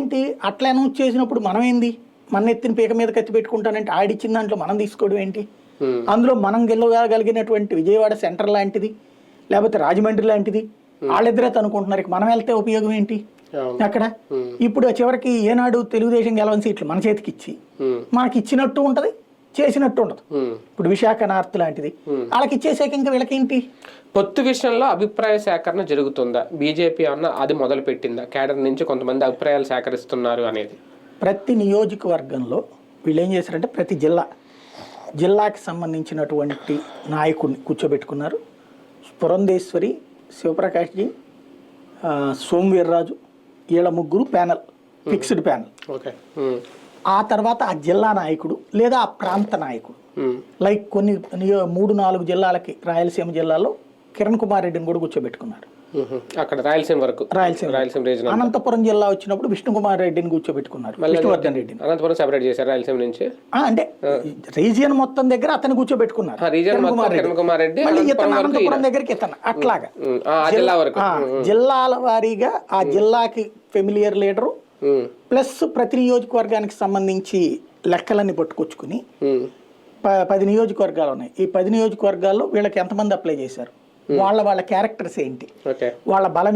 ఏంటి అట్లా అనౌన్స్ చేసినప్పుడు మనం ఏంది మన ఎత్తిన పీక మీద కత్తి పెట్టుకుంటానంటే ఆడిచ్చిన దాంట్లో మనం తీసుకోవడం ఏంటి? అందులో మనం గెలవగలిగినటువంటి విజయవాడ సెంటర్ లాంటిది లేకపోతే రాజమండ్రి లాంటిది వాళ్ళిద్దరే అనుకుంటున్నారు. మనం వెళ్తే ఉపయోగం ఏంటి అక్కడ? ఇప్పుడు చివరికి ఏనాడు తెలుగుదేశం గెలవని సీట్లు మన చేతికి ఇచ్చి మనకి ఇచ్చినట్టు ఉంటది, చేసినట్టు ఉండదు. ఇప్పుడు విశాఖ నార్త్ లాంటిది వాళ్ళకి ఇచ్చేసాక ఇంకా వీళ్ళకేంటి? పొత్తు విషయంలో అభిప్రాయ సేకరణ జరుగుతుందా? బీజేపీ అన్న అది మొదలు పెట్టిందా? కేడర్ నుంచి కొంతమంది అభిప్రాయాలు సేకరిస్తున్నారు అనేది. ప్రతి నియోజకవర్గంలో వీళ్ళు ఏం చేశారంటే ప్రతి జిల్లాకి సంబంధించినటువంటి నాయకుడిని కూర్చోబెట్టుకున్నారు. పురంధేశ్వరి, శివప్రకాష్ జీ, సోమవీర్రాజు, వీళ్ళ ముగ్గురు ప్యానల్, ఫిక్స్డ్ ప్యానల్. ఆ తర్వాత ఆ జిల్లా నాయకుడు లేదా ఆ ప్రాంత నాయకుడు, లైక్ కొన్ని 3-4 జిల్లాలకి రాయలసీమ జిల్లాలో కిరణ్ కుమార్ రెడ్డిని కూడా కూర్చోబెట్టుకున్నారు. అక్కడ రాయలసీమ వరకు, రాయలసీమ రీజన్. అనంతపురం జిల్లా వచ్చినప్పుడు విష్ణు కుమార్ రెడ్డిని కూర్చోబెట్టుకున్నారు, విష్ణువర్ధన్ రెడ్డిని. అనంతపురం సెపరేట్ చేశారు రాయలసీమ నుంచి. అంటే రీజియన్ మొత్తం దగ్గర అతను కూర్చోబెట్టుకున్నారు, కిరణ్ కుమార్ రెడ్డి. అనంతపురం దగ్గరికి ఇతను అట్లాగా జిల్లాల వారీగా ఆ జిల్లాకి ఫెమిలియర్ లీడరు ప్లస్ ప్రతి నియోజకవర్గానికి సంబంధించి లెక్కలన్నీ పట్టుకొచ్చుకుని 10 నియోజకవర్గాలు ఉన్నాయి. ఈ 10 నియోజకవర్గాల్లో వీళ్ళకి ఎంతమంది అప్లై చేశారు, వాళ్ళ క్యారెక్టర్స్ ఏంటి, వాళ్ళ బలం ఏంటి,